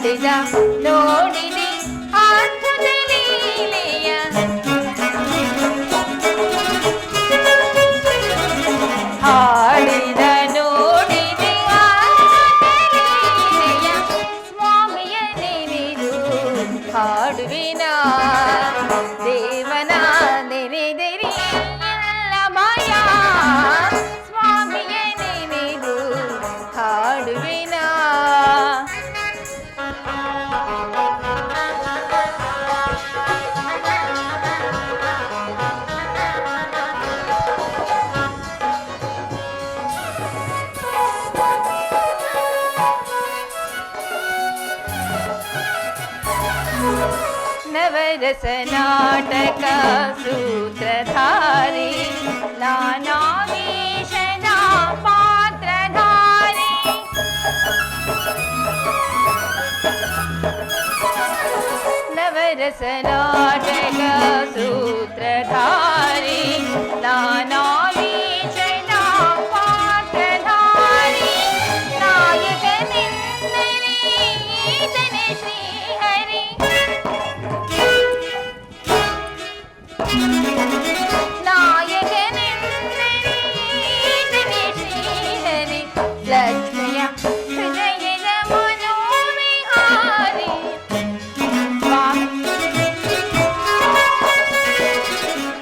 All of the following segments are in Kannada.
ಆಡಿದ ನೋಡಿದೆ ಅದ್ಭುತ ಲೀಲೆಯ ಆಡಿದ ನೋಡಿದೆ ಅದ್ಭುತ ಲೀಲೆಯ ಸ್ವಾಮಿಯ ನೆನೆದು ಹಾಡುವಿನ ದೇವನ ನೆನೆದರಿ ಎಲ್ಲ ಭಯ ಸ್ವಾಮಿಯ ನೆನೆದು ಹಾಡುವಿನ ನವರಸ ನಾಟಕ ಸೂತ್ರಧಾರಿ ನಾನಾವೇಶದ ಪಾತ್ರಧಾರಿ ನವರಸ ನಾಟಕ ಸೂತ್ರಧಾರಿ ನಾನಾವೇಶದ ಪಾತ್ರಧಾರಿ ನಾಯಕನೆಂದರೆ ಈತನೇ ಶ್ರೀಹರಿ ನಾಯಕನೆಂದರೆ ಈತನೇ ಶ್ರೀಹರಿ ಲಕ್ಷ್ಮಿಯ ಹೃದಯದ ಮನೋವಿಹಾರಿ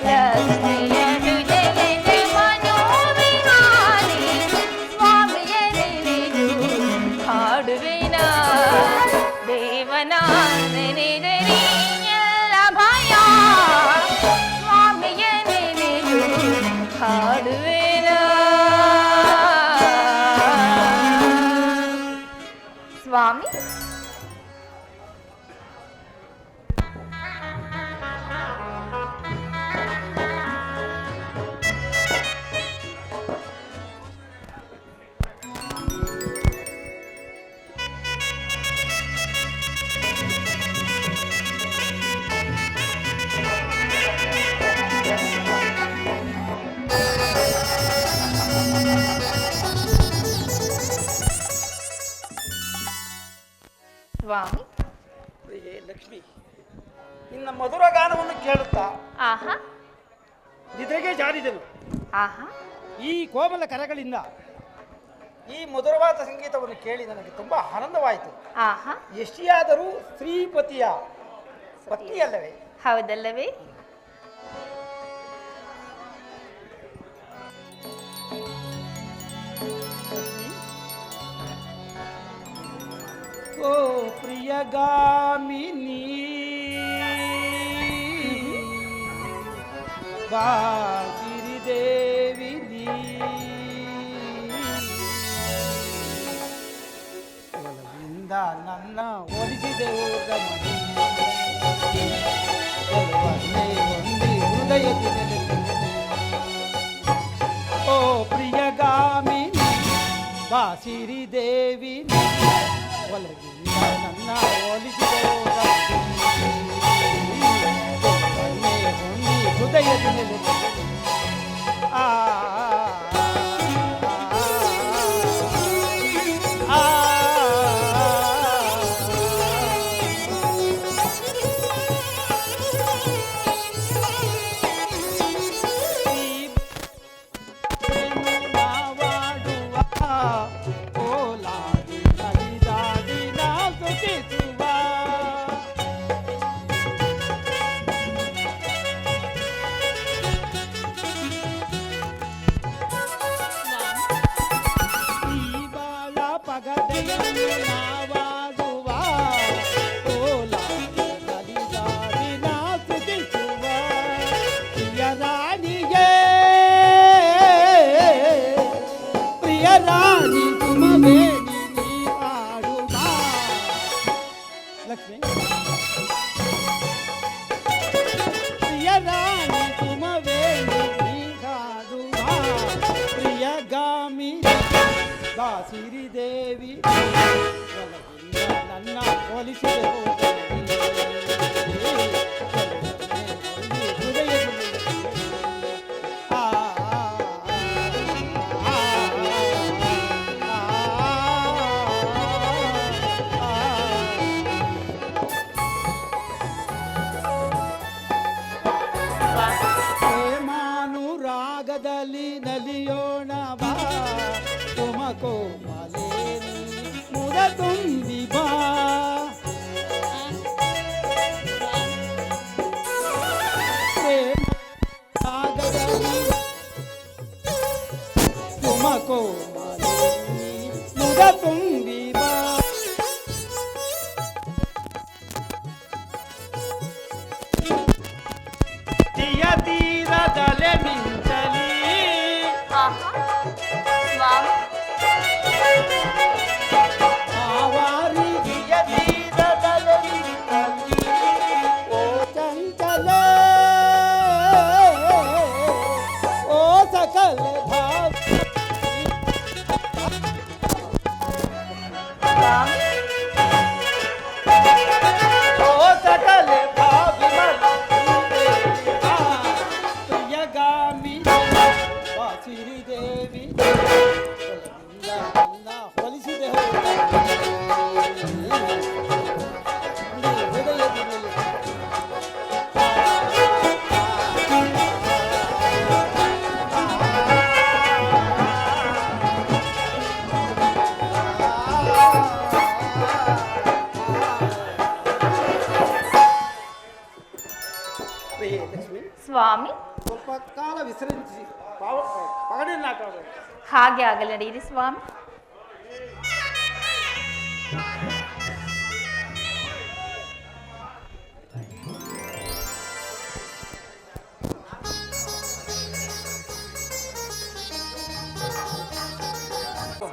ಲಕ್ಷ್ಮಿಯ ಹೃದಯದ ಮನೋವಿಹಾರಿ ಸ್ವಾಮಿಯ ನೆನೆದು ಹಾಡುವಿನ ದೇವನ ನೆನೆದರಿ ಎಲ್ಲ ಭಯ ಸ್ವಾಮಿಯ ನೆನೆದು ಹಾಡುವಿನ ಸ್ವಾಮಿ ಸ್ವಾಮಿ ಪ್ರಿಯೆ ಲಕ್ಷ್ಮಿ, ನಿನ್ನ ಮಧುರ ಗಾನವನ್ನು ಕೇಳುತ್ತಾ ಆಹಾ ನಿದ್ರೆಗೆ ಜಾರಿದೆನು. ಆಹಾ ಈ ಕೋಮಲ ಕರಗಳಿಂದ ಈ ಮಧುರವಾದ ಸಂಗೀತವನ್ನು ಕೇಳಿ ನನಗೆ ತುಂಬಾ ಆನಂದವಾಯಿತು. ಆಹಾ ಎಷ್ಟಿಯಾದರೂ ಶ್ರೀಪತಿಯ ಪತ್ನಿಯಲ್ಲವೇ? ಹೌದಲ್ಲವೇ? ಓ ಪ್ರಿಯಗಾಮಿನಿ ಬಾಗಿರಿದೇವಿನಿ ಒಲವಿಂದ ನನ್ನ ಒಲಿಸಿದೆವು ರಮಣಿ ಒಲವನ್ನೇ ಹೊಂದಿ ಹೃದಯಕ್ಕೆ ನೆಲೆಸಿದೆ. ಓ ಪ್ರಿಯಗಾಮಿನಿ ಬಾಸಿರಿ ದೇವಿನಿ ಒಲಗಿಂದ ನನ್ನ ಒಲಿಸಿದೆವು ಒಲವನ್ನೇ ಹೊಂದಿ ಹೃದಯಕ್ಕೆ ನೆಲೆಸಿದೆ. ಆ ಸಿರಿದೇವಿ ನನ್ನ ಹೋಲಿಸಿದೆ ಸ್ವಾಮಿ, ಸ್ವಲ್ಪ ಕಾಲ ವಿಶ್ರಮಿಸಿ ಪಗಡೆಯನ್ನು ಆಟ ಆಡೋದು. ಹಾಗೆ ಆಗಲಿ, ನಡೆಯಿರಿ ಸ್ವಾಮಿ.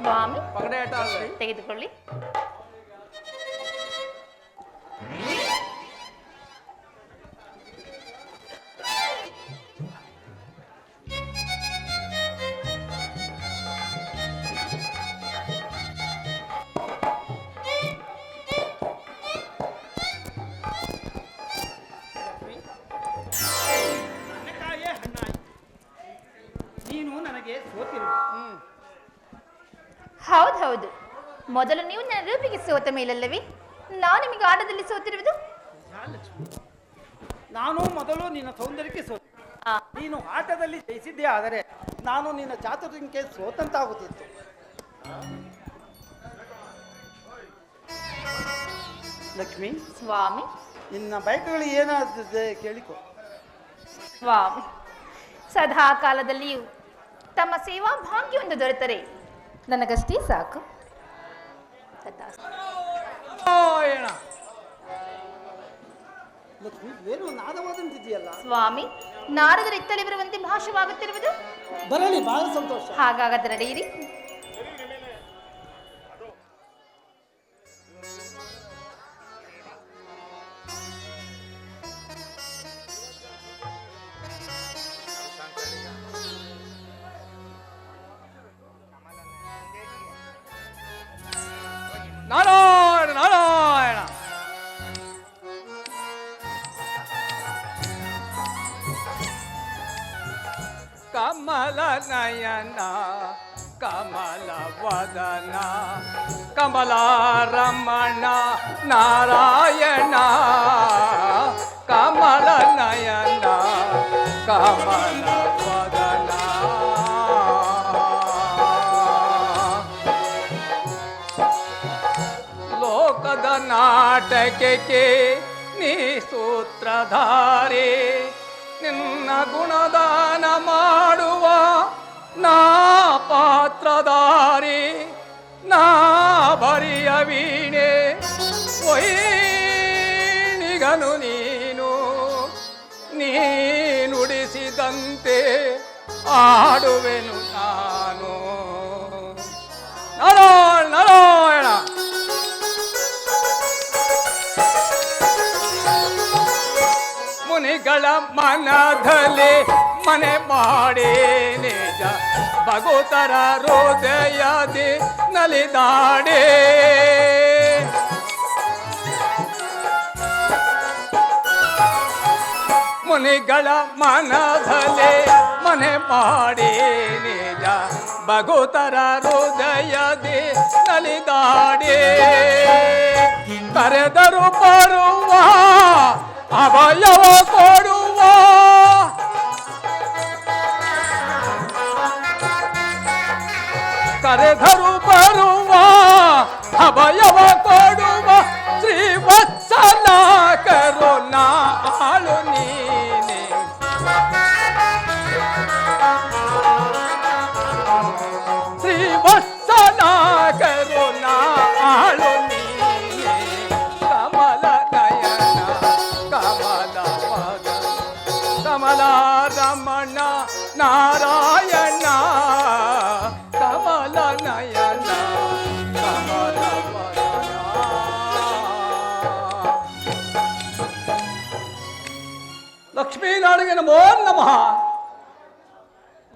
ಸ್ವಾಮಿ, ಪಗಡೆ ಆಟ ಅಲ್ರಿ? ತೆಗೆದುಕೊಳ್ಳಿ. ಹಣ್ಣೆಕಾಯೇ ಹಣ್ಣಾಯಿ. ನೀನು ನನಗೆ ಸೋತಿರು. ಹೌದೌದು, ಮೊದಲು ನೀವು ನನ್ನ ರೂಪಿಗೆ ಸೋತ ಮೇಲಲ್ಲವೇ ನಾವು ನಿಮಗೆ ಆಟದಲ್ಲಿ ಸೋತಿರುವುದು? ಲಕ್ಷ್ಮಿ, ನಾನು ಮೊದಲು ನಿನ್ನ ಸೌಂದರ್ಯಕ್ಕೆ ಸೋತೆ. ಆ, ನೀನು ಆಟದಲ್ಲಿ ಜಯಿಸಿದ್ದೇ ಆದರೆ ನಾನು ನಿನ್ನ ಚಾತುರ್ಯಕ್ಕೆ ಸೋತಂತಾಗುತ್ತಿತ್ತು. ಲಕ್ಷ್ಮಿ, ಸ್ವಾಮಿ, ನಿನ್ನ ಬಯಕೆಗಳು ಏನಾದಿದೆ ಕೇಳಿಕೊ. ಸ್ವಾಮಿ, ಸದಾ ಕಾಲದಲ್ಲಿಯೂ ತಮ್ಮ ಸೇವಾ ಭಾಗ್ಯವನ್ನು ದೊರೆತರೆ ನನಗಷ್ಟೇ ಸಾಕು. ತಥಾಸ್ತು. ನಾರಾಯಣ. ಲಕ್ಷ್ಮಿ, ಏನು ನಾದವಾದಂತಿದೆಯಲ್ಲ? ಸ್ವಾಮಿ, ನಾರದರು ಇತ್ತಲೇ ಬರುವಂತೆ ಭಾಷವಾಗುತ್ತಿರುವುದು. ಬರಲಿ, ಬಹಳ ಸಂತೋಷ. ಹಾಗಾಗದ ನಡೆಯಿರಿ. ನಾರಾಯಣ ನಾರಾಯಣ. ಕಮಲ ನಯನ ಕಮಲ ವದನ ಕಮಲ ರಮಣ ನಾರಾಯಣ. ಕಮಲ ನಯನ ಕಮಲ ವದನ. ಲೋಕದ ನಾಟಕಕ್ಕೆ ನೀ ಸೂತ್ರಧಾರಿ, ನಿನ್ನ ಗುಣದಾನ ಮಾಡುವ ನಾ ಪಾತ್ರಧಾರಿ. ನಾ ಬರಿಯ ವೀಣೆ ಒಯ್ನಿಗನು ನೀನು, ನೀ ನುಡಿಸಿದಂತೆ ಆಡುವೆನು ನಾನು. ನಾರಾಯಣ ನಾರಾಯಣ. ಮುನಿಗಳ ಮನದಲ್ಲಿ ಮನೆ ಮಾಡೇ ನಿಜ, ಭಗವತರ ಹೃದಯದಿ ನಲಿದಾಡೇ. ಮುನಿಗಳ ಮನದಲ್ಲಿ ಮನೆ ಮಾಡೇ ನಿಜ, ಭಗವತರ ಹೃದಯದಿ ನಲಿದಾಡೇ. ಕರೆದರು ಬರುವ ಅಭಯವ ಕೊಡುವ, ಕರೆದರು ಬರುವ ಅಭಯವ ಕೊಡುವ ಶ್ರೀವತ್ಸಲ ಕರುಣಾ ಆಳು ನೀನೆ. ಶ್ರೀವತ್ಸಲ ಕರುಣಾ ಆಳು ನೀನೆ. ಕಮಲ ನಯನ ಕಮಲ ವದನ ಕಮಲ ರಮಣ ನಾರಾಯಣ. ಕಮಲ ನಯನ ಕಮಲ ವದನ. ಲಕ್ಷ್ಮೀನಾರಾಯಣ ನಮೋ ನಮಃ.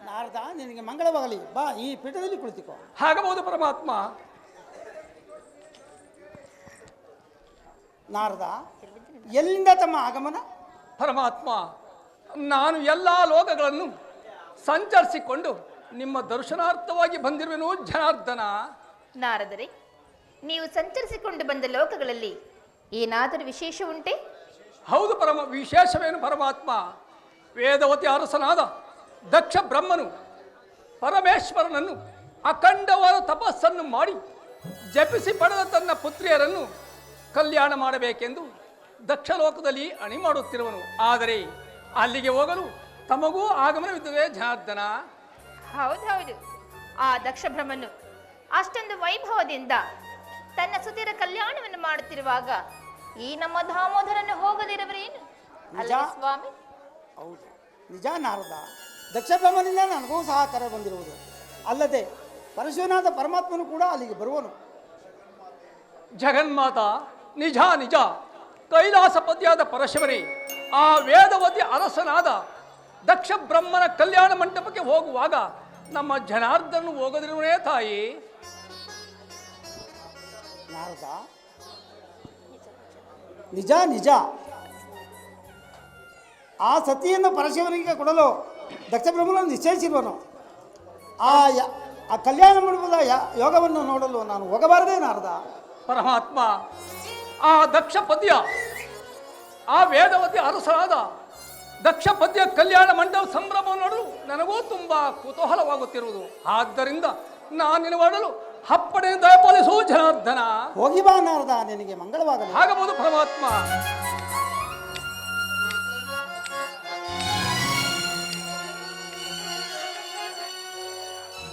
ನಾರದ, ನಿನಗೆ ಮಂಗಳವಾಗಲಿ. ಬಾ, ಈ ಪೀಠದಲ್ಲಿ ಕುಳಿತುಕೋ. ಆಗಬಹುದು ಪರಮಾತ್ಮ. ನಾರದ, ಎಲ್ಲಿಂದ ತಮ್ಮ ಆಗಮನ? ಪರಮಾತ್ಮ, ನಾನು ಎಲ್ಲ ಲೋಕಗಳನ್ನು ಸಂಚರಿಸಿಕೊಂಡು ನಿಮ್ಮ ದರ್ಶನಾರ್ಥವಾಗಿ ಬಂದಿರುವೆನು ಜನಾರ್ದನ. ನಾರದರೆ, ನೀವು ಸಂಚರಿಸಿಕೊಂಡು ಬಂದ ಲೋಕಗಳಲ್ಲಿ ಏನಾದರೂ ವಿಶೇಷ ಉಂಟೆ? ಹೌದು ವಿಶೇಷವೇನು ಪರಮಾತ್ಮ. ವೇದವತಿ ಅರಸನಾದ ದಕ್ಷ ಬ್ರಹ್ಮನು ಪರಮೇಶ್ವರನನ್ನು ಅಖಂಡವಾದ ತಪಸ್ಸನ್ನು ಮಾಡಿ ಜಪಿಸಿ ಪಡೆದ ತನ್ನ ಪುತ್ರಿಯರನ್ನು ಕಲ್ಯಾಣ ಮಾಡಬೇಕೆಂದು ದಕ್ಷ ಲೋಕದಲ್ಲಿ ಅಣಿ ಮಾಡುತ್ತಿರುವನು. ಆದರೆ ಅಲ್ಲಿಗೆ ಹೋಗಲು ತಮಗೂ ಆಗಮನವಿದ್ದುವೆ ಜನಾರ್ದನ. ಹೌದೌದು, ಆ ದಕ್ಷ ಬ್ರಹ್ಮನು ಅಷ್ಟೊಂದು ವೈಭವದಿಂದ ತನ್ನ ಸುತಿರ ಕಲ್ಯಾಣವನ್ನು ಮಾಡುತ್ತಿರುವಾಗ ಈ ನಮ್ಮ ದಾಮೋದರನ್ನು ಹೋಗದಿರುವರೇನು ಅಲ್ಲವೇ ಸ್ವಾಮಿ? ಹೌದು, ನಿಜ ನಾರದ. ದಕ್ಷ ಬ್ರಹ್ಮನಿಂದ ನನಗೂ ಸಹ ಕರೆ ಬಂದಿರುವುದು. ಅಲ್ಲದೆ ಪರಶುನಾಥ ಪರಮಾತ್ಮನು ಕೂಡ ಅಲ್ಲಿಗೆ ಬರುವನು. ಜಗನ್ಮಾತ, ನಿಜ ನಿಜ. ಕೈಲಾಸ ಪದ್ಯಾದ ಪರಶಿವನೇ, ಆ ವೇದವತಿ ಅರಸನಾದ ದಕ್ಷ ಬ್ರಹ್ಮನ ಕಲ್ಯಾಣ ಮಂಟಪಕ್ಕೆ ಹೋಗುವಾಗ ನಮ್ಮ ಜನಾರ್ದನ ಹೋಗದಿರುವನೇ ತಾಯಿ. ನಾರದ, ನಿಜ ನಿಜ. ಆ ಸತಿಯನ್ನು ಪರಶಿವನಿಗೆ ಕೊಡಲು ದಕ್ಷ ಬ್ರಹ್ಮನನ್ನು ನಿಶ್ಚಯಿಸಿರುವನು. ಆ ಕಲ್ಯಾಣ ಮಂಟಪದ ಯೋಗವನ್ನು ನೋಡಲು ನಾನು ಹೋಗಬಾರದೇ ನಾರದ? ಪರಮಾತ್ಮ, ಆ ದಕ್ಷ ಪದ್ಯ, ಆ ವೇದವತಿ ಅರಸರಾದ ದಕ್ಷ ಪದ್ಯ ಕಲ್ಯಾಣ ಮಂಟಪ ಸಂಭ್ರಮವನ್ನು ನೋಡಲು ನನಗೂ ತುಂಬಾ ಕುತೂಹಲವಾಗುತ್ತಿರುವುದು. ಆದ್ದರಿಂದ ನಾನಿನ ಮಾಡಲು ಹಪ್ಪಡೆ ದಯಪಾಲಿಸು ಜನಾರ್ದನ. ಹೋಗಿ ಬಾ ನಾರದ, ನಿನಗೆ ಮಂಗಳವಾಗಲಿ. ಆಗಬಹುದು ಪರಮಾತ್ಮ.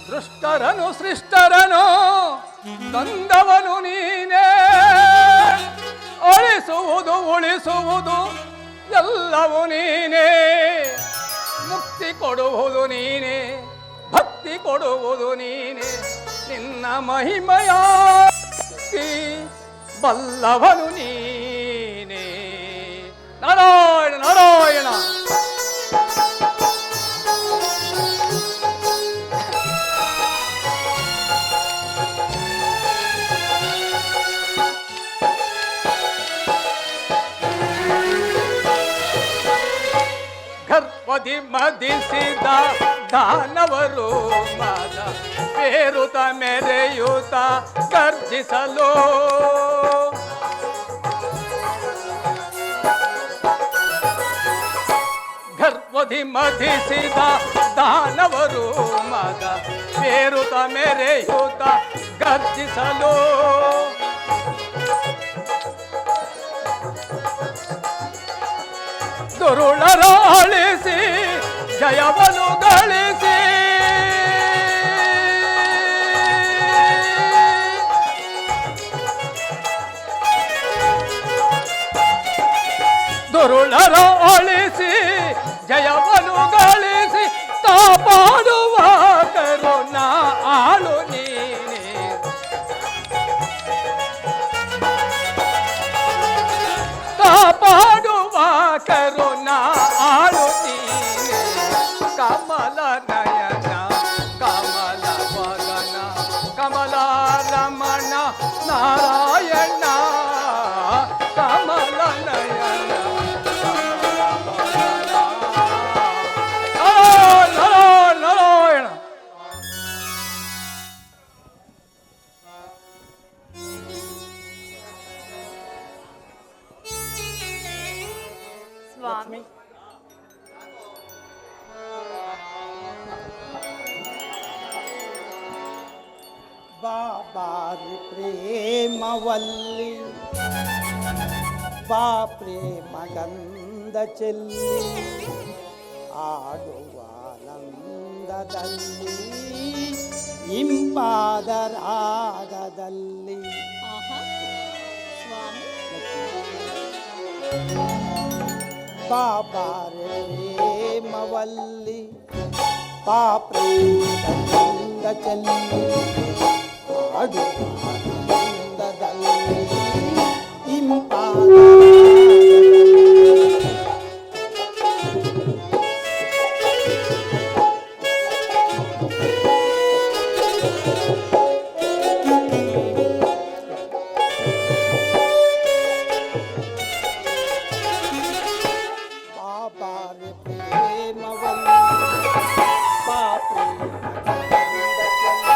ದೃಷ್ಟರನು ಸೃಷ್ಟರನು ತಂದವನು ನೀನೇ, ಅಳಿಸುವುದು ಉಳಿಸುವುದು ಎಲ್ಲವೂ ನೀನೇ, ಮುಕ್ತಿ ಕೊಡುವುದು ನೀನೇ, ಭಕ್ತಿ ಕೊಡುವುದು ನೀನೇ, ನಿನ್ನ ಮಹಿಮೆಯ ಬಲ್ಲವನು ನೀನೇ. ನಾರಾಯಣ ನಾರಾಯಣ. ಗರ್ಭದಿ ಮದಿಸಿದ ದಾನವರು ಮದ ಪೇರುತ ಮೆರೆಯುತ ಗರ್ಜಿಸಲು, ಗರ್ಭದಿ ಮದಿಸಿದ ದಾನವರು ಮದ ಪೇರುತ ಮೆರೆಯುತ ಗರ್ಜಿಸಲು, ದುರುಳರ ಅಳಿಸಿ ಜಯವನ್ನು ಗಳಿಸಿ, ದುರುಳರ ಅಳಿಸಿ ಜಯವನ್ನು ಗಳಿಸಿ, ಕಾಪಾಡುವ ಕರುಣಾ ಆಳು ನೀನೆ, ಕಾಪಾಡುವ ಕರುಣಾ ಆಳು ನೀನೆ. ಕಮಲ ನಯನ ಕಮಲ ವದನ ಕಮಲ ರಮಣ ನಾರಾಯಣ, ಕಮಲ ನಯನ ನಾರಾಯಣ. ಸ್ವಾಮಿ, ಬಾಬಾರಿ ಪ್ರೇಮವಲ್ಲಿ ಬಾ ಪ್ರೇಮ ಗಂಧ ಚೆಲ್ಲಿ, ಆಡುವ ಆನಂದದಲ್ಲಿ ಇಂಪಾದ ರಾಗದಲ್ಲಿ. ಬಾಬಾರಿ ಪ್ರೇಮವಲ್ಲಿ ಬಾ ಪ್ರೇಮ ಗಂಧ ಚೆಲ್ಲಿ, ಆಡುವ ಆನಂದದಲ್ಲಿ ಇಂಪಾದ ಬಾಬಾರಿ ಪ್ರೇಮವಲ್ಲಿ ಬಾ ಪ್ರೇಮ ಗಂಧ ಚೆಲ್ಲಿ,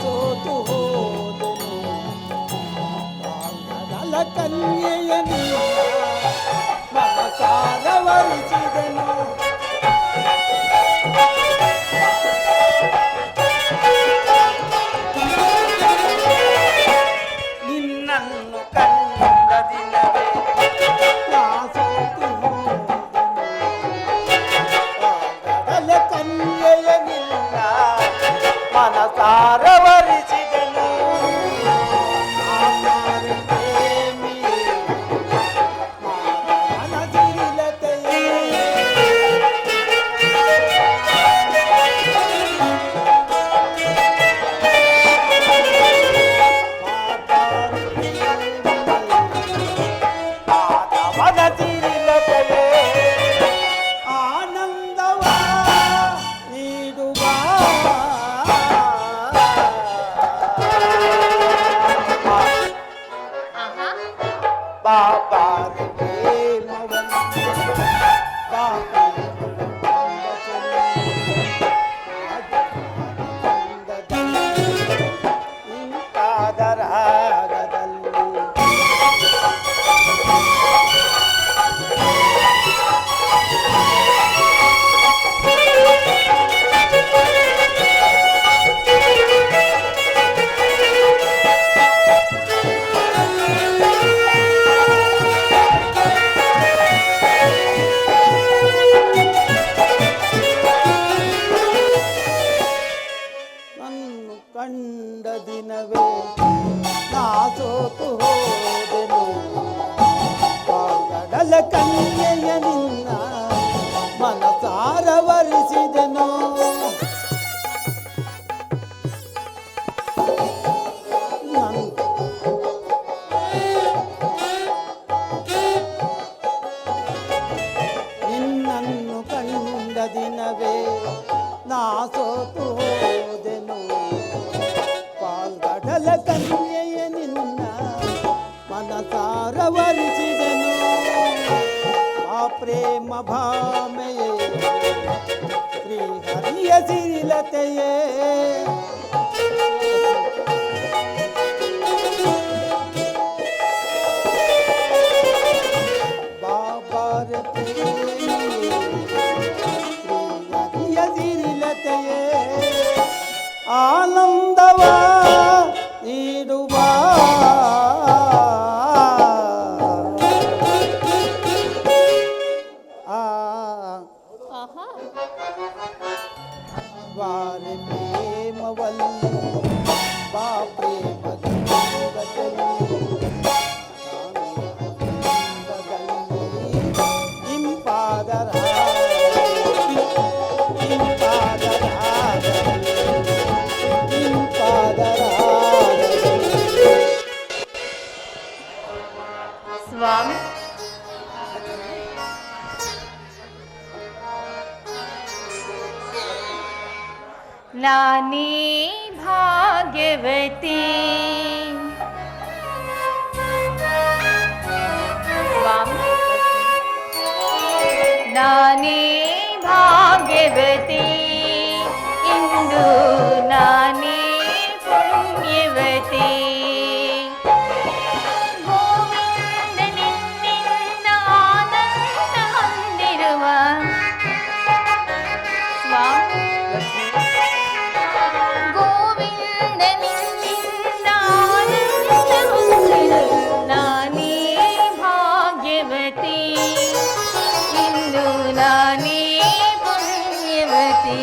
ಸೋತು ಹೋದೆನು ಬಾಲ್ಯದ ಕನ್ಯೆಯನ್ನು ಮನಸಾರ ವರಿಸಿದೆನು ನಿನ್ನನ್ನು ಕಂಡ ದಿನವೇ ನಾ ಸೋತು ಹೋದೆನು ಕನ್ಯೆಯನಿಲ್ಲ ಮನಸಾರ ವರಿಸಿದನು ಕಂಡ ದಿನವೇ ನಾ ಸೋತು ಹೋದೆನು ಪಾಗಡಲ ಕನ್ಯೆಯ ನಿನ್ನ ಮನಸಾರ ವರಿಸಿದೆನು ನಿನ್ನನ್ನು ಕಂಡ ದಿನವೇ ನಾ ಸೋತು ಹೋದೆನು ಪಾಲ್ಗಡಲ ಕನ್ಯೆಯ ನಿನ್ನ ಮನಸಾರ ವರಿಸಿದನು ಆ ಪ್ರೇಮ ಭಾಮೆಯೇ ಶ್ರೀ ಹರಿಯ ಸಿರಿಲತೆಯೇ ಬಾಬಾರ ಪ್ರೇಮಿಯೇ ಶ್ರೀ ಹರಿಯ ಸಿರಿಲತೆಯೇ ಆನಂದವ ನೀಡುವ ವಾರೆ ಪ್ರೇಮವಲ್ಲ ಬಾ ಪ್ರೇಮದ ಇಂಪಾದರ ಸ್ವಾಮಿ ನಾನೇ ಭಾಗ್ಯವತಿ ಸ್ವಾಮಿ ನಾನೇ ಭಾಗ್ಯವತಿ ಇಂದು ನಾನೇ ಪುಣ್ಯವತಿ ಗೋವಿಂದ ನಿನ್ನಿಂದ ಆನಂದ ಹೊಂದಿರುವ ಸ್ವಾಮಿ ಗೋವಿಂದ ನಿನ್ನಿಂದ ಆನಂದ ಹೊಂದಿರುವ ನಾನೇ ಭಾಗ್ಯವತಿ ಇಂದು ನಾನೇ ಪುಣ್ಯವತಿ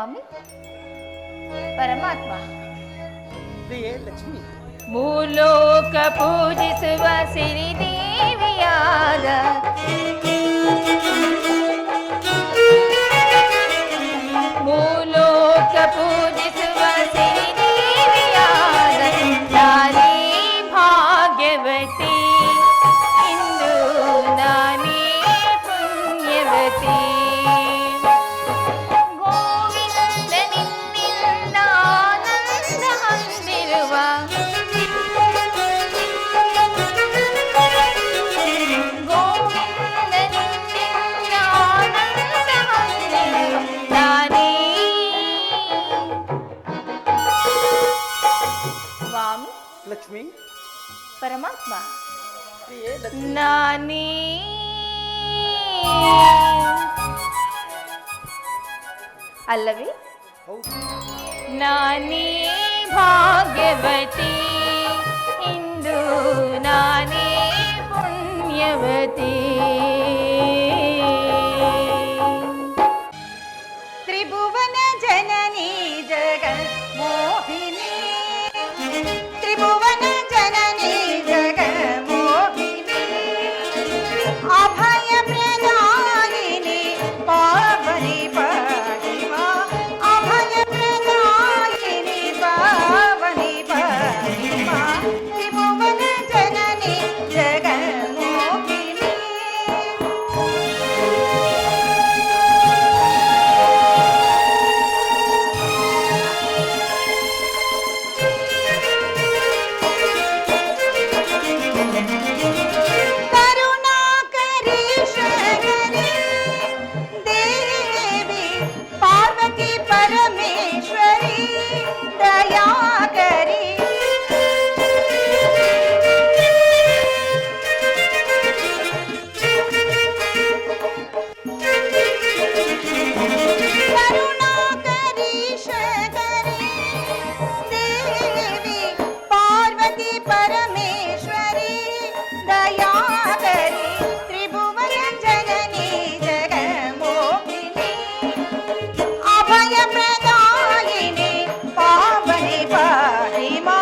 ಸ್ವಾಮಿ ಪರಮಾತ್ಮ ಪ್ರಿಯೇ ಲಕ್ಷ್ಮಿ, ಭೂಲೋಕ ಪೂಜಿಸುವ ಸಿರಿದೇವಿಯಾದ ಭೂಲೋಕ ಪೂಜಿಸುವ ಸಿರಿದೇವಿಯಾದ ನಾನೇ ಭಾಗ್ಯವತಿ, ಇಂದು ನಾನೇ ಪುಣ್ಯವತಿ. ಗೋವಿಂದನಿಂದ ಆನಂದ ಹೊಂದಿರುವ ಸ್ವಾಮಿ ಲಕ್ಷ್ಮಿ, ಪರಮಾತ್ಮ ಪ್ರಿಯೇ ಲಕ್ಷ್ಮಿ. ನಾನೇ ಅಲ್ಲವೇ ಹೌದು, ನಾನೇ ಭಾಗ್ಯವತಿ, ಇಂದು ನಾನೇ ಪುಣ್ಯವತಿ. ತ್ರಿಭುವನ ಜನನಿ ಜಗನ್ಮೋಹಿನಿ, ತ್ರಿಭುವನ ಜನನಿ ಜಗನ್ಮೋಹಿನಿ, ಅಭಯ ಪ್ರದಾಯಿನಿ ಪಾವನಿ ಪಾಹಿಮಾ, ಅಭಯ ಪ್ರದಾಯಿನಿ ಪಾವನಿ ಪಾಹಿಮಾ, ತ್ರಿಭುವನ ಜನನಿ ಜಗನ್ಮೋಹಿನಿ. करुणाकरी शगरी देवी पार्वती परमेश्वरी दयाकरी, करुणाकरी शगरी देवी पार्वती परमेश्वरी दयाकरी, त्रिभुवन जननी जगन्मोहिनी, अभय प्रदायिनी पावनी पाहिमा,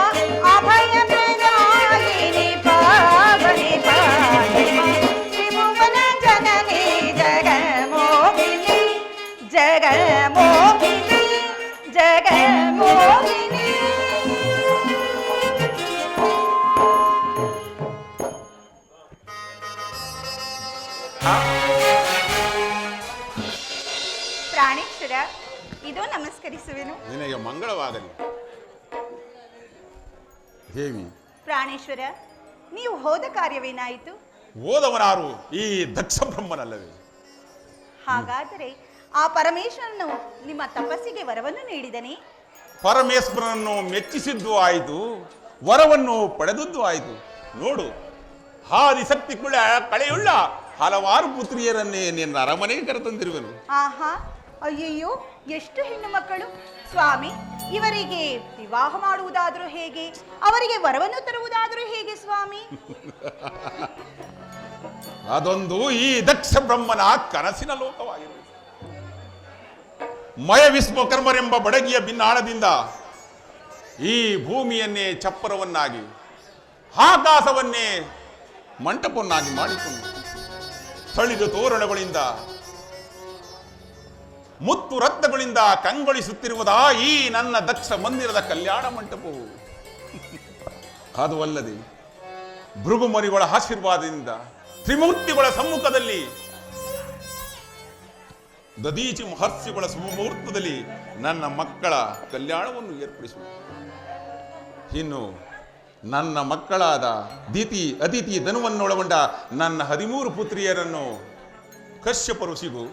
अभय प्रदायिनी पावनी पाहिमा, त्रिभुवन जननी जगन्मोहिनी, जगन्मोहिनी, जगन्मोहिनी. ಪ್ರಾಣೇಶ್ವರ, ಇದು ನಮಸ್ಕರಿಸುವೆನು. ನಿನಗೆ ಮಂಗಳವಾಗಲಿ ದೇವಿ. ಪ್ರಾಣೇಶ್ವರ, ನೀವು ಹೋದ ಕಾರ್ಯವೇನಾಯಿತು? ಓದವನಾರು ಈ ದಕ್ಷ ಬ್ರಹ್ಮನಲ್ಲವೇ? ಹಾಗಾದರೆ ಆ ಪರಮೇಶ್ವರನು ನಿಮ್ಮ ತಪಸ್ಸಿಗೆ ವರವನ್ನು ನೀಡಿದನೇ? ಪರಮೇಶ್ವರನನ್ನು ಮೆಚ್ಚಿಸಿದ್ದು ಆಯಿತು, ವರವನ್ನು ಪಡೆದದ್ದು ಆಯಿತು. ನೋಡು, ಆದಿಶಕ್ತಿ ಕುಳ ಕಳೆಯುಳ್ಳ ಹಲವಾರು ಪುತ್ರಿಯರನ್ನೇ ನಿನ್ನ ಅರಮನೆಗೆ ಕರೆತಂದಿರುವೆನು. ಆಹಾ, ಅಯ್ಯಯ್ಯೋ, ಎಷ್ಟು ಹೆಣ್ಣು ಮಕ್ಕಳು! ಸ್ವಾಮಿ, ಇವರಿಗೆ ವಿವಾಹ ಮಾಡುವುದಾದರೂ ಹೇಗೆ? ಅವರಿಗೆ ವರವನ್ನು ತರುವುದಾದರೂ ಹೇಗೆ ಸ್ವಾಮಿ? ಅದೊಂದು ಈ ದಕ್ಷ ಬ್ರಹ್ಮನ ಕನಸಿನ ಲೋಕವಾಗಿರುವುದು. ಮಯ ವಿಶ್ವಕರ್ಮರೆಂಬ ಬಡಗಿಯ ಬಿನ್ನಾಳದಿಂದ ಈ ಭೂಮಿಯನ್ನೇ ಚಪ್ಪರವನ್ನಾಗಿ, ಆಕಾಶವನ್ನೇ ಮಂಟಪವನ್ನಾಗಿ ಮಾಡಿಕೊಂಡು ತಳಿದ ತೋರಣಗಳಿಂದ ಮುತ್ತು ರತ್ನಗಳಿಂದ ಕಂಗೊಳಿಸುತ್ತಿರುವುದಾ ಈ ನನ್ನ ದಕ್ಷ ಮಂದಿರದ ಕಲ್ಯಾಣ ಮಂಟಪವು. ಅದು ಅಲ್ಲದೆ ಭೃಗುಮರಿಗಳ ಆಶೀರ್ವಾದದಿಂದ ತ್ರಿಮೂರ್ತಿಗಳ ಸಮ್ಮುಖದಲ್ಲಿ ದದೀಚಿ ಮಹರ್ಷಿಗಳ ಶುಭಮುಹೂರ್ತದಲ್ಲಿ ನನ್ನ ಮಕ್ಕಳ ಕಲ್ಯಾಣವನ್ನು ಏರ್ಪಡಿಸುವ. ಇನ್ನು ನನ್ನ ಮಕ್ಕಳಾದ ದಿತಿ ಅದಿತಿ ಧನುವನ್ನೊಳಗೊಂಡ ನನ್ನ 13 ಪುತ್ರಿಯರನ್ನು ಕಶ್ಯಪ ಋಷಿಗೂ,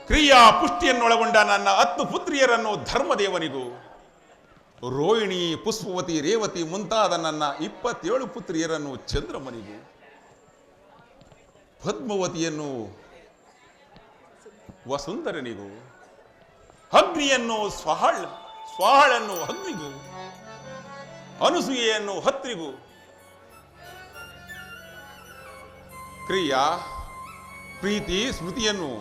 ಕ್ರಿಯಾ ಪುಷ್ಟಿಯನ್ನೊಳಗೊಂಡ ನನ್ನ 10 ಪುತ್ರಿಯರನ್ನು ಧರ್ಮದೇವನಿಗೂ, ರೋಹಿಣಿ ಪುಷ್ಪವತಿ ರೇವತಿ ಮುಂತಾದ ನನ್ನ 27 ಪುತ್ರಿಯರನ್ನು ಚಂದ್ರಮನಿಗೂ, ಪದ್ಮವತಿಯನ್ನು ವಸುಂಧರನಿಗೂ, ಅಗ್ನಿಯನ್ನು ಸ್ವಾಹಳನ್ನು ಅಗ್ನಿಗೂ, ಅನುಸೂಯೆಯನ್ನು ಹತ್ರಿಗೂ, ಕ್ರಿಯಾ ಪ್ರೀತಿ ಸ್ಮೃತಿಯನ್ನು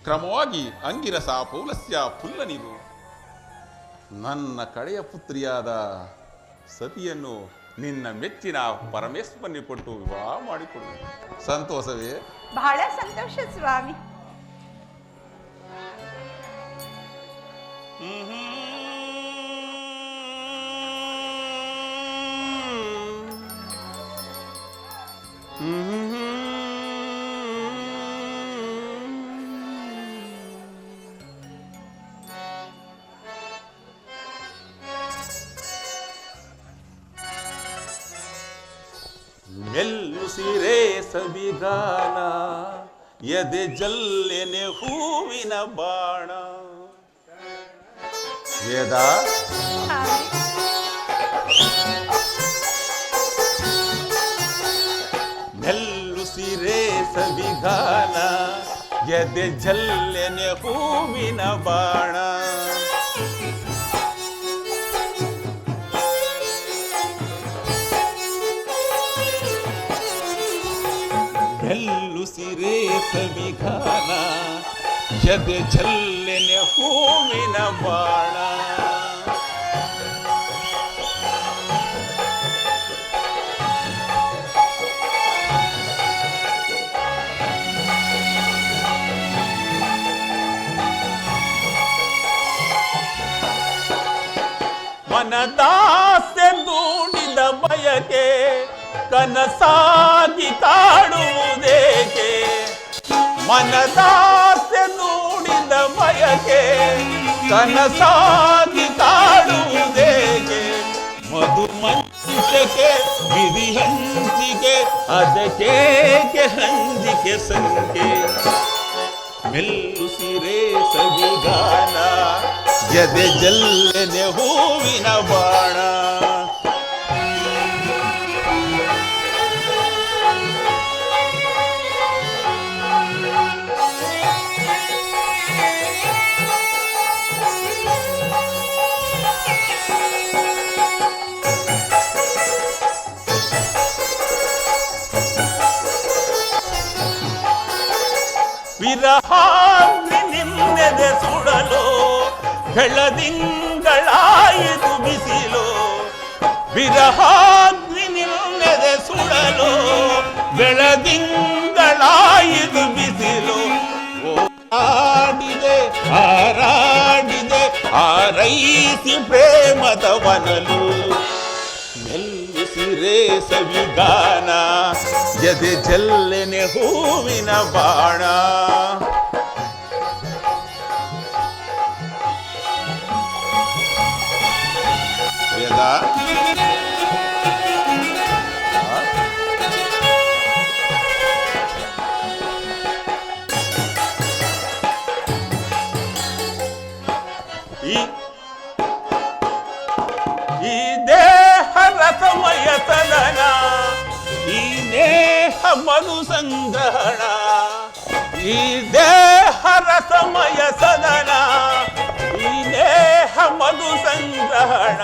ಕ್ರಮವಾಗಿ ಅಂಗಿರಸ ಪೌಲಸ್ಯ ಪುಲ್ಲನಿದು. ನನ್ನ ಕಡೆಯ ಪುತ್ರಿಯಾದ ಸತಿಯನ್ನು ನಿನ್ನ ಮೆಚ್ಚಿನ ಪರಮೇಶ್ವರನಿಗೆ ಕೊಟ್ಟು ವಿವಾಹ ಮಾಡಿಕೊಡು. ಸಂತೋಷವೇ? ಬಹಳ ಸಂತೋಷ ಸ್ವಾಮಿ. ಮೆಲ್ಲುಸಿರೆ ಸವಿಗಾನ ಎದೆ ಜಲ್ಲೆನೆ ಹೂವಿನ ಬಾಣ. ವೇದ ಮೆಲ್ಲುಸಿರೆ ಸವಿಗಾನ ಎದೆ ಜಲ್ಲೆನೆ ಹೂವಿನ ಬಾಣ. ಮೆಲ್ಲುಸಿರೆ ಸವಿಗಾನ ಎದೆ ಜಲ್ಲೆನೆ ಹೂವಿನ ಬಾಣ. ಮನದಾಸೆ ದೂಡಿದ ಬಯಕೆ ಕನಸಾಗಿ ಕಾಡುವುದೇಕೆ. ಮನದಾಸೆ ದೂಡಿದ ಬಯಕೆ ಕನಸಾಗಿ ಕಾಡುವುದೇಕೆ. ಮಧು ಮಂಚಿಕೆ ವಿಧಿ ಹಂಚಿಕೆ ಅದಕ್ಕೇಕೆ ಹಂಚಿಕೆ ಸಂಖ್ಯೆ. ಮೆಲ್ಲುಸಿರೆ ಸವಿಗಾನ ಎದೆ ಜಲ್ಲೆನೆ ಹೂವಿನ ಬಾಣ. ವಿರಹಾಗ್ನಿ ನಿನ್ನೆದೆ ಸುಡಲು ಬೆಳದಿಂಗಳಾಯಿತು ಬಿಸಿಲು. ವಿರಹಾಗ್ನಿ ನಿನ್ನೆದೆ ಸುಡಲು ಬೆಳದಿಂಗಳಾಯಿತು ಬಿಸಿಲು. ಆಡಿದೆ ಹಾರಾಡಿದೆ ಹಾರೈಸಿ ಪ್ರೇಮದ ವನಲು. ಮೆಲ್ಲುಸಿರೆ ಸವಿಗಾನ ಎದೆ ಜಲ್ಲೆನೆ ಹೂವಿನ ಬಾಣ. ವೇದ ಈ ದೇಹ ರಸಮಯ ಸದನ ಈ ನೇಹ ಮಧು ಸಂಗ್ರಹಣ. ಈ ದೇಹ ರಸಮಯ ಸದನ ಈ ನೇಹ ಮಧು ಸಂಗ್ರಹಣ.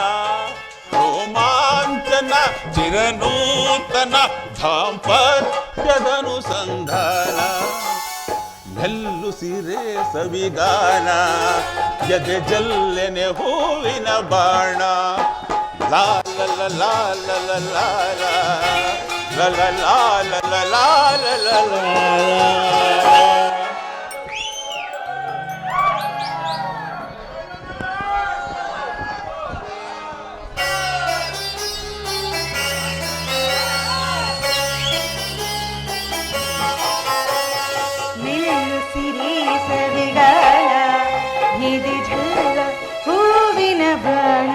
ರೋಮಾಂಚನ ಚಿರನೂತನ ದಾಂಪತ್ಯದನುಸಂಧಾನ. ಮೆಲ್ಲುಸಿರೆ ಸವಿಗಾನ ಎದೆ ಜಲ್ಲೆನೆ ಹೂವಿನ ಬಾಣ. ಲಾ ಲ ಲ ಲಾ ಲ ಲ ಲಾ ಲಾ ಲ ಲ ಲಾ ಲ ಲ ಲಾ ಲ ಲ ಲಾ. ಮೆಲ್ಲುಸಿರೆ ಸವಿಗಾನ ಎದೆ ಜಲ್ಲ ಹೂವಿನ ಬಾಣ.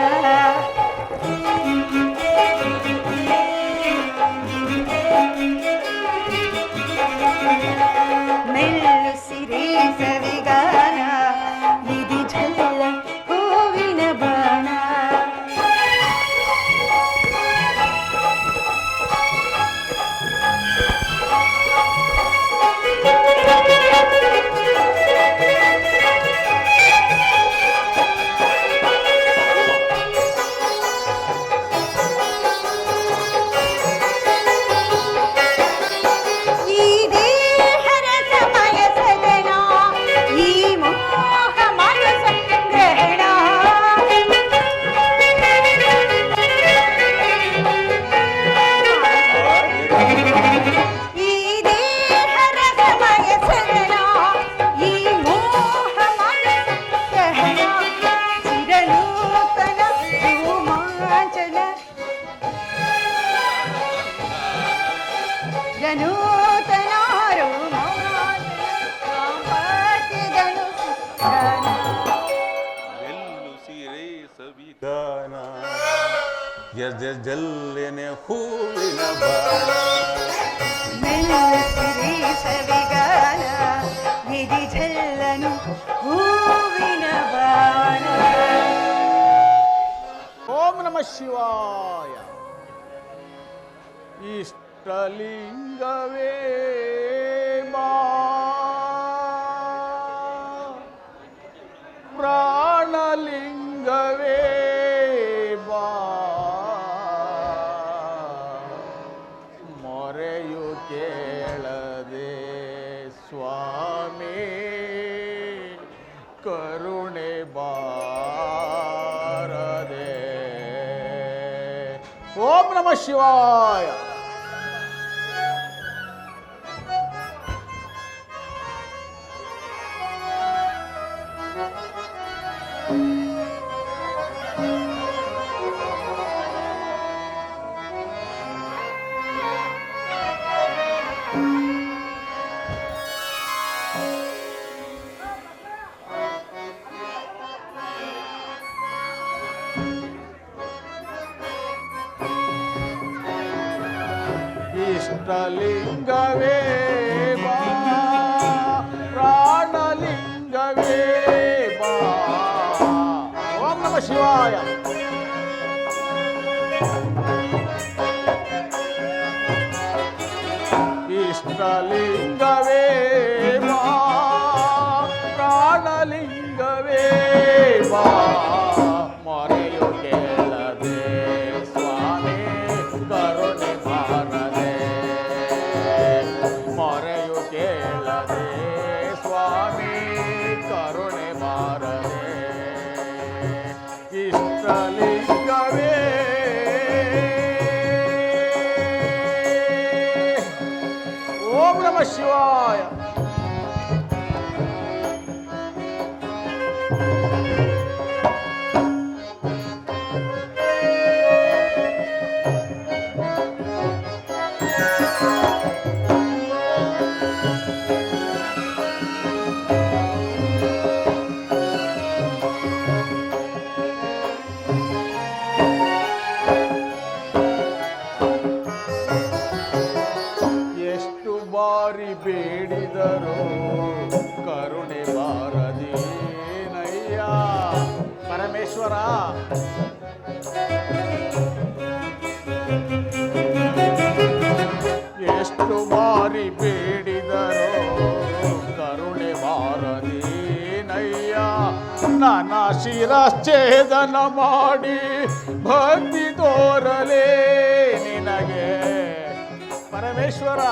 ಮೆಲ್ಲು ನೂತನಾರು ದಾಂಪತ್ಯದನು ಸುಖನ. ಎಲ್ಲು ಸಿರೆ ಸವಿಗಾನ ಎದೆ ಜಲ್ಲೆನೆ ಹೂವಿನ ಬಾಣ. ಮೆಲ್ಲಸಿರಿ ಸವಿಗಾನ ಎದೆ ಜಲ್ಲನು ಹೂವಿನ ಬಾಣ. ಓಂ ನಮಃ ಶಿವಾಯ. ಇಷ್ಟಲಿಂಗವೇ ಬಾ, ಪ್ರಾಣಲಿಂಗವೇ ಬಾ, ಮೊರೆಯು ಕೇಳದೆ ಸ್ವಾಮಿ ಕರುಣೆ ಬಾರದೆ. ಓಂ ನಮಃ ಶಿವಾಯ. ಇಷ್ಟಲಿಂಗವೇ ಬಾ, ಪ್ರಾಣಲಿಂಗವೇ ಬಾ. ಓಂ ನಮಃ ಶಿವಾಯ. ಇಷ್ಟಲಿಂಗವೇ ಬಾ, ಪ್ರಾಣಲಿಂಗವೇ ಬಾ, ಮೊರೆಯು ಕೇಳದೆ ಸ್ವಾಮಿ ಕರುಣೆ ಬಾರದೆ. ಮೊರೆಯು ಕೇಳದೆ ಸ್ವಾಮಿ ಕರುಣೆ ಬಾರದೆ. ಇಷ್ಟಲಿಂಗವೇ ಓಂ ನಮಃ ಶಿವಾಯ. ಎಷ್ಟು ಬಾರಿ ಬೇಡಿದರು ಕರುಣೆ ಬಾರದೇನಯ್ಯ ಪರಮೇಶ್ವರ. ಎಷ್ಟು ಬಾರಿ ಬೇಡಿದರು ಕರುಣೆ ಬಾರದೇನಯ್ಯ. ನನ್ನ ಶಿರಚ್ಛೇದನ ಮಾಡಿ ಭಕ್ತಿ ತೋರಲೇ ನಿನಗೆ ಪರಮೇಶ್ವರ.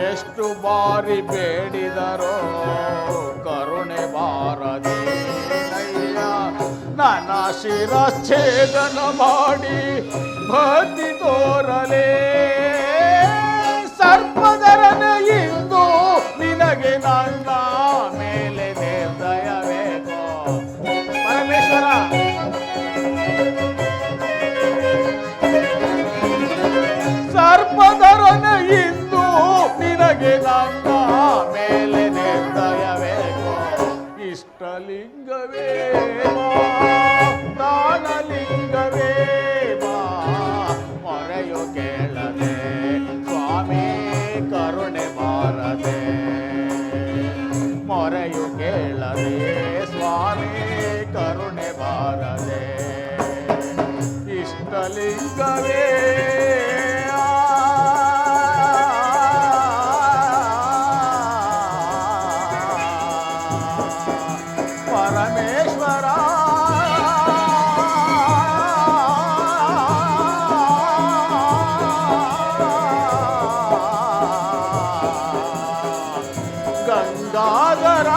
ಎಷ್ಟು ಬಾರಿ ಬೇಡಿದರೋ ಕರುಣೆ ಬಾರದೇನಯ್ಯ. ನನ್ನ ಶಿರಚ್ಛೇದನ ಮಾಡಿ ಭಕ್ತಿ ತೋರಲೇ ಸರ್ಪದರನ ಇಂದು ನಿನಗೆ ನನ್ನ ಮೇಲೆ ನಿರ್ದಯವೇಕೋ ಪರಮೇಶ್ವರ. ಸರ್ಪದರನ ಇಂದು ನಿನಗೆ ನನ್ನ ಮೇಲೆ ನಿರ್ದಯವೇಕೋ. ಇಷ್ಟಲಿಂಗವೇ ಬಾ, ಪ್ರಾಣಲಿಂಗವೇ ಬಾ, ಮೊರೆಯು ಕೇಳದೆ ಸ್ವಾಮಿ ಕರುಣೆ ಬಾರದೆ. ಮೊರೆಯು ಕೇಳದೆ ಸ್ವಾಮಿ ಕರುಣೆ ಬಾರದೆ. ಇಷ್ಟಲಿಂಗವೇ ಪರಮೇಶ್ವರ. ಗಂಗಾಧರ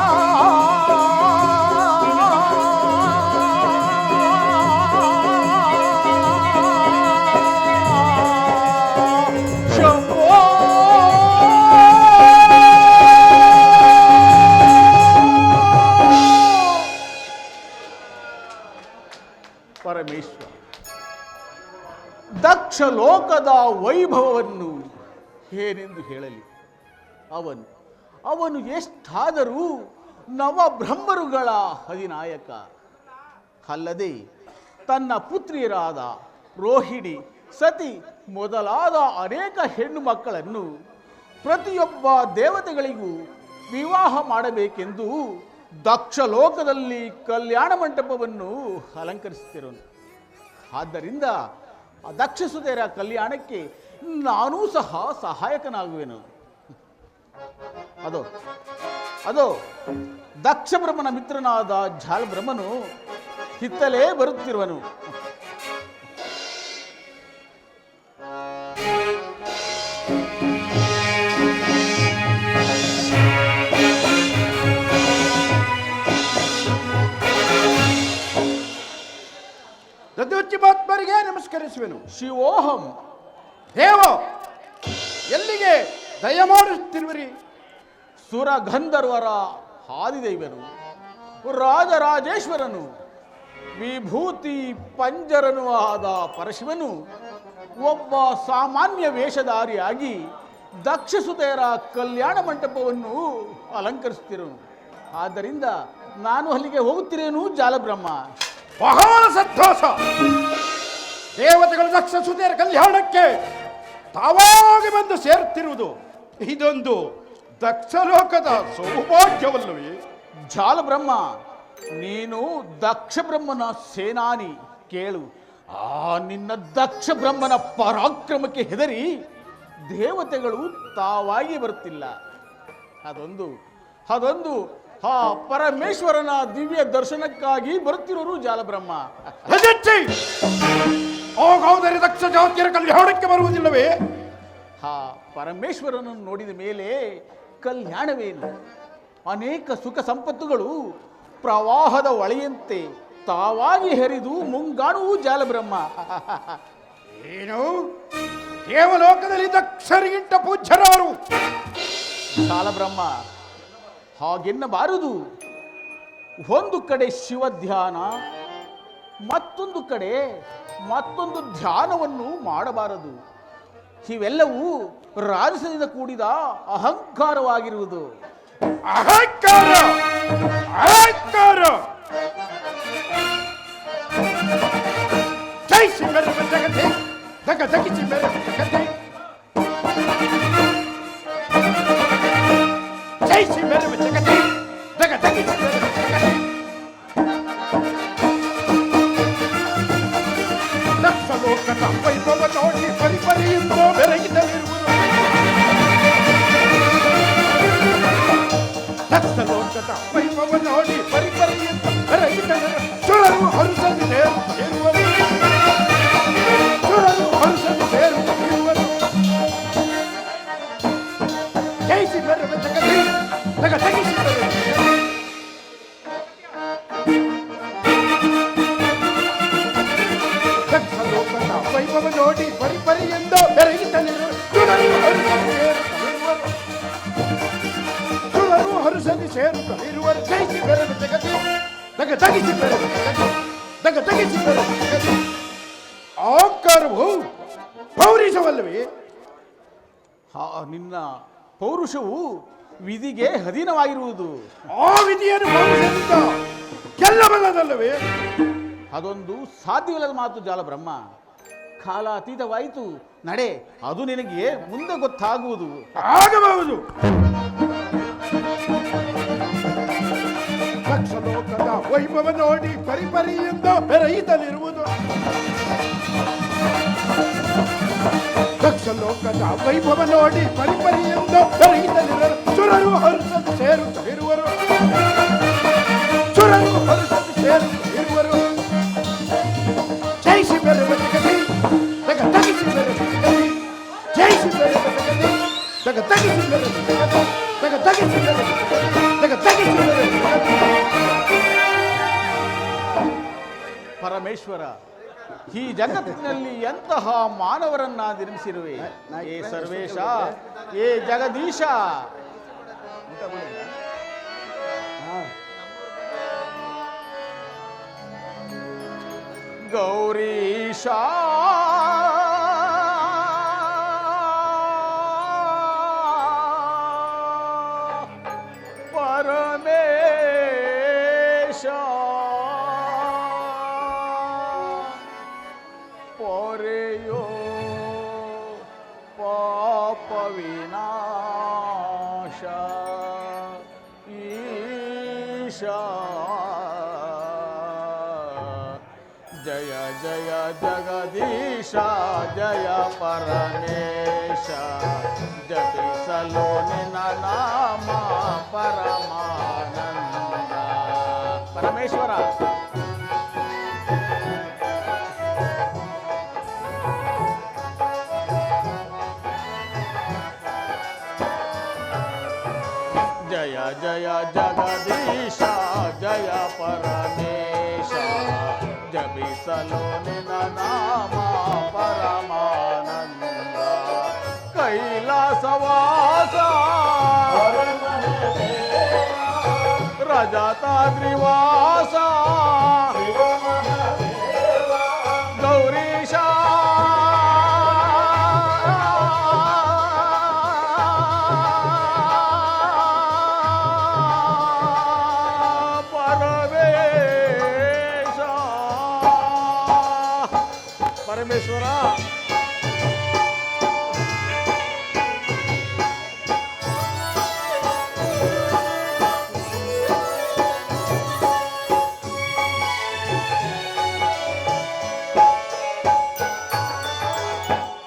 ದಕ್ಷ ಲೋಕದ ವೈಭವವನ್ನು ಏನೆಂದು ಹೇಳಲಿ. ಅವನು ಎಷ್ಟಾದರೂ ನವಬ್ರಹ್ಮರುಗಳ ಅಧಿನಾಯಕ. ಅಲ್ಲದೆ ತನ್ನ ಪುತ್ರಿಯರಾದ ರೋಹಿಣಿ, ಸತಿ ಮೊದಲಾದ ಅನೇಕ ಹೆಣ್ಣು ಮಕ್ಕಳನ್ನು ಪ್ರತಿಯೊಬ್ಬ ದೇವತೆಗಳಿಗೂ ವಿವಾಹ ಮಾಡಬೇಕೆಂದು ದಕ್ಷ ಲೋಕದಲ್ಲಿ ಕಲ್ಯಾಣ ಮಂಟಪವನ್ನು ಅಲಂಕರಿಸುತ್ತಿರೋನು. ಆದ್ದರಿಂದ ಆ ದಕ್ಷಸುತೆಯರ ಕಲ್ಯಾಣಕ್ಕೆ ನಾನೂ ಸಹ ಸಹಾಯಕನಾಗುವೆನು. ಅದೋ ದಕ್ಷ ಬ್ರಹ್ಮನ ಮಿತ್ರನಾದ ಜಾಲ ಬ್ರಹ್ಮನು ಹಿತ್ತಲೇ ಬರುತ್ತಿರುವನು. ದದ್ಯೋಚ್ಚಿಮಾತ್ಮರಿಗೆ ನಮಸ್ಕರಿಸುವೆನು. ಶಿವೋಹಂ. ದೇವ, ಎಲ್ಲಿಗೆ ದಯಮಾಡುತ್ತಿರುವಿರಿ? ಸುರಗಂಧರ್ವರ ಆದಿದೈವನು, ರಾಜರಾಜೇಶ್ವರನು, ವಿಭೂತಿ ಪಂಜರನು ಆದ ಪರಶಿವನು ಒಬ್ಬ ಸಾಮಾನ್ಯ ವೇಷಧಾರಿಯಾಗಿ ದಕ್ಷಸುತೆಯರ ಕಲ್ಯಾಣ ಮಂಟಪವನ್ನು ಅಲಂಕರಿಸುತ್ತಿರುವನು. ಆದ್ದರಿಂದ ನಾನು ಅಲ್ಲಿಗೆ ಹೋಗುತ್ತಿರೇನು ಜಾಲಬ್ರಹ್ಮ? ಬಹಳ ಸಂತೋಷ. ದೇವತೆಗಳು ದಕ್ಷ ಸುತೆಯರ ಕಲ್ಯಾಣಕ್ಕೆ ತಾವಾಗಿ ಬಂದು ಸೇರುತ್ತಿರುವುದು ಇದೊಂದು ದಕ್ಷಲೋಕದ ಸೌಭಾಗ್ಯವಲ್ಲವೇ? ಜಾಲಬ್ರಹ್ಮ, ನೀನು ದಕ್ಷ ಬ್ರಹ್ಮನ ಸೇನಾನಿ. ಕೇಳು, ನಿನ್ನ ದಕ್ಷ ಬ್ರಹ್ಮನ ಪರಾಕ್ರಮಕ್ಕೆ ಹೆದರಿ ದೇವತೆಗಳು ತಾವಾಗಿ ಬರುತ್ತಿಲ್ಲ. ಅದೊಂದು ಆ ಪರಮೇಶ್ವರನ ದಿವ್ಯ ದರ್ಶನಕ್ಕಾಗಿ ಬರುತ್ತಿರೋರು ಜಾಲಬ್ರಹ್ಮ. ಹೋಗೋದರೆ ದಕ್ಷ ಜಾತಿಯರ ಕಲ್ಯಾಣಕ್ಕೆ ಬರುವುದಿಲ್ಲವೇ? ಆ ಪರಮೇಶ್ವರನನ್ನು ನೋಡಿದ ಮೇಲೆ ಕಲ್ಯಾಣವೇನು? ಅನೇಕ ಸುಖ ಸಂಪತ್ತುಗಳು ಪ್ರವಾಹದ ಹೊಳೆಯಂತೆ ತಾವಾಗಿ ಹರಿದು ಮುಂಗಾಣುವು ಜಾಲಬ್ರಹ್ಮ. ಏನು? ದೇವಲೋಕದಲ್ಲಿ ದಕ್ಷರಿಗಿಂತ ಪೂಜ್ಯರಾರು? ಜಾಲಬ್ರಹ್ಮ, ಹಾಗೆನ್ನಬಾರದು. ಒಂದು ಕಡೆ ಶಿವಧ್ಯಾನ, ಮತ್ತೊಂದು ಕಡೆ ಮತ್ತೊಂದು ಧ್ಯಾನವನ್ನು ಮಾಡಬಾರದು. ಇವೆಲ್ಲವೂ ರಾಜಸದಿಂದ ಕೂಡಿದ ಅಹಂಕಾರವಾಗಿರುವುದು. ಅಹಂಕಾರ ಅಹಂಕಾರ ಜೈ ಸಿಂಗರ ಜಗತ್ತೆ ದಗ ದಗಿಸಿ ಮೇರೆ ಜಗತ್ತೆ ಜೈ ಸಿಂಗರ ಜಗತ್ತೆ ದಗ ದಗಿಸಿ ಮೇರೆ ಜಗತ್ತೆ ದಕ್ಷ ಲೋಕದ ವೈಭವ ನೋಡಿ ಪರಿಪರಿಯಿಂದ ಬೆರಗಿದಲ್ಲಿರುವುದು. ದಕ್ಷ ಲೋಕದ ವೈಭವ ನೋಡಿ ಪರಿಪರಿಯಿಂದ ಬೆರಗಿದಲ್ಲಿರುವ ಸುರರು ಹರುಸದಿ ಸೇರುವರು. ಸುರರು ಹರುಸದಿ ಸೇರುವರು. ಜಯಿಸಿ ಬರುವ ಜಗತಿ ತಗ ತಗಿಸಿ ಬರುವ ದಕ್ಷ ಲೋಕದ ವೈಭವ ನೋಡಿ ಪರಿಪರಿಯಿಂದ ಬೆರಗಿದಲ್ಲಿರುವ ಸುರರು ಹರುಸದಿ ಸೇರುವರು. ಸುರರು ಹರುಸದಿ ಸೇರುತ್ತಲಿರುವರು. ಜಯಿಸಿ ಬರುವ ಜಗತಿ ತಗ ತಗಿಸಿ ಬರುವ ಜಗತಿ ತಗ ತಗಿಸಿ ಬರುವ ಜಗತಿ. ಆಕಾರವು ಪೌರುಷವಲ್ಲವೇ? ನಿನ್ನ ಪೌರುಷವು ವಿಧಿಗೆ ಅಧೀನವಾಗಿರುವುದು. ಆ ವಿಧಿಯನ್ನು ಪೌರುಷದಿಂದ ಗೆಲ್ಲಬಲ್ಲದಲ್ಲವೇ? ಅದೊಂದು ಸಾಧ್ಯವಿಲ್ಲದ ಮಾತು ಜಾಲಬ್ರಹ್ಮ. ಕಾಲ ಅತೀತವಾಯಿತು. ನಡೆ, ಅದು ನಿನಗೆ ಮುಂದೆ ಗೊತ್ತಾಗುವುದು. ಆಗಬಹುದು. ದಕ್ಷ ಲೋಕದ ವೈಭವ ನೋಡಿ ಪರಿಪರಿಯಿಂದ ಬೆರೆಯುತ್ತಲಿರುವುದು. ದಕ್ಷ ಲೋಕದ ವೈಭವ ನೋಡಿ ಪರಿಪರಿಯಿಂದ ಬೆರೆಯುತ್ತಲಿರುವರು. ಸುರರು ಹರುಸದಿ ಸೇರುತ್ತಲಿರುವರು. ಸುರರು ಹರುಸದಿ ಸೇರುತ್ತಲಿರುವರು. ಜಯಿಸಿ ಬೆರೆಯುವ ಜಗತಿ ತಗ ತಗಿಸಿ ಬೆರೆಯುವ ಜಗತಿ. ಜಯಿಸಿ ಬೆರೆಯುವ ಜಗತಿ ತಗ ತಗಿಸಿ ಬೆರೆಯುವ ಜಗತಿ ತಗ ತಗಿಸಿ ಬೆರೆಯುವ ಜಗತಿ ತಗ ತಗಿಸಿ ಬೆರೆಯುವ ಜಗತಿ. ಪರಮೇಶ್ವರ, ಈ ಜಗತ್ತಿನಲ್ಲಿ ಎಂತಹ ಮಾನವರನ್ನ ನಿರ್ಮಿಸಿರುವೆ. ಏ ಸರ್ವೇಶ, ಏ ಜಗದೀಶ. ಗೌರೀಶ ಜಯ ಜಯ ಜಗದೀಶ ಜಯ ಪರಮೇಶ ಜಪಿಸಲು ನಿನ್ನ ನಾಮ ಪರಮಾನಂದ. ಪರಮೇಶ್ವರ ಜಯ ಜಯ ಜಗದೀಶ ಜಯ ಪರಮೇಶ ಜಪಿಸಲು ನಿನ್ನ ನಾಮ ಪರಮಾನಂದ. ಕೈಲಾಸವಾಸ ರಜತಾದ್ರಿವಾಸ ಗೌರೀಶ ಪರಮೇಶ್ವರ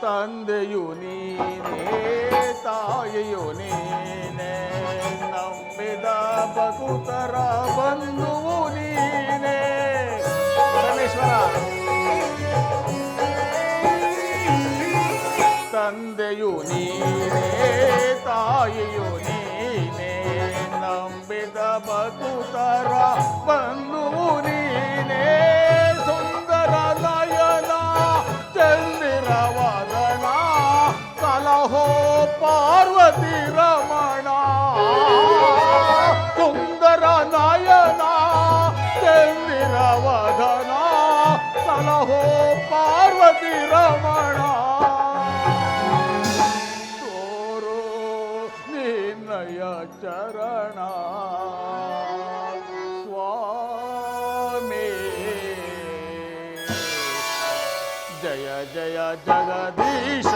ತಂದೆಯು ನೀನೇ ತಾಯಿಯು ನೀನೇ ನಂಬಿದ ಭಕ್ತರ ಬಂಧುವು ನೀನೇ. ಪರಮೇಶ್ವರ ತಂದೆಯು ನೀನೇ ತಾಯಿಯು ನೀನೇ ನಂಬಿದ ಭಕ್ತರ ಬಂಧುವು ನೀನೇ. ಸುಂದರ ನಯನ ಚಂದಿರವದನ ಕಲಹೋ ಪಾರ್ವತಿ ರಮಣ. ಸುಂದರ ನಯನ ಚಂದಿರವದನ ಕಲಹೋ ಪಾರ್ವತಿ ರಮಣ. ಚರಣ ಸ್ವಾಮಿ. ಜಯ ಜಯ ಜಗದೀಶ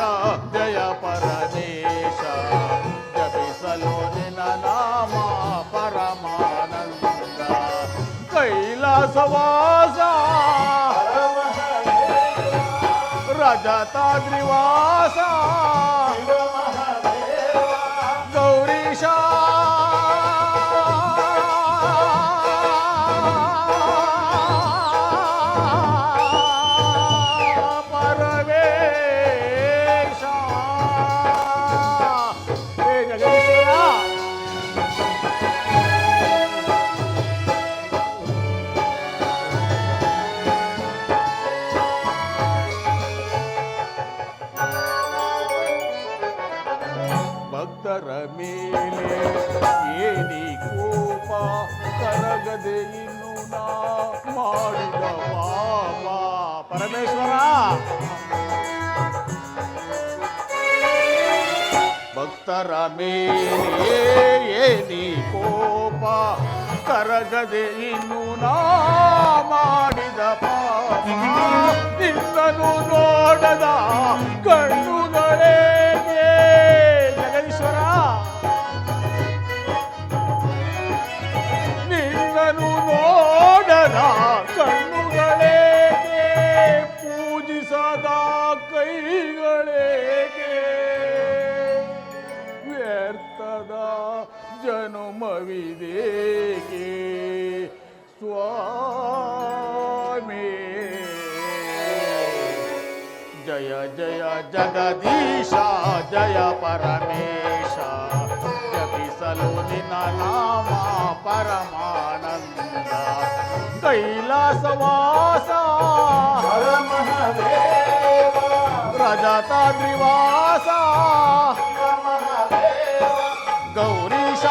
ಜಯ ಪರಮೇಶ ಜಪಿಸಲು ನಿನ್ನ ನಾಮ ಪರಮಾನಂದ. ಕೈಲಾಸವಾಸ ರಜತಾದ್ರಿವಾಸ ಗೌರೀಶ ಪರಮೇಶ. ಹೇ ಜಗದೀಶ್ವರ ಭಕ್ತರ ಮೇಲೆ ಏನಿ ಕೋಪ ಕರಗದೆ ಇನ್ನು ನಾ ಮಾಡಿದ ಪಾಪ. ಪರಮೇಶ್ವರ ಭಕ್ತರ ಮೇಲೆ ಏನಿ ಕೋಪ ಕರಗದೆ ಇನ್ನು ನಾ ಮಾಡಿದ ಪಾಪ. ನಿನ್ನನ್ನು ನೋಡದ ಕಣ್ಣುಗಳೇಗೆ. ಜಗದೀಶ್ವರ ನಿನ್ನನ್ನು ನೋಡದ ಕಣ್ಣುಗಳೇಗೆ ಪೂಜಿಸದ ಕೈಗಳೇಗೆ ವ್ಯರ್ಥದ ಜನುಮವಿದೇಕೆ ಸ್ವಾಮಿ. ಜಯ ಜಯ ಜಗದೀಶ ಜಯ ಪರಮೇಶ ಜಪಿಸಲು ನಿನ್ನ ನಾಮ ಪರಮಾನಂದ. ಕೈಲಾಸವಾಸ ರಜತಾದ್ರಿವಾಸ ಗೌರೀಶ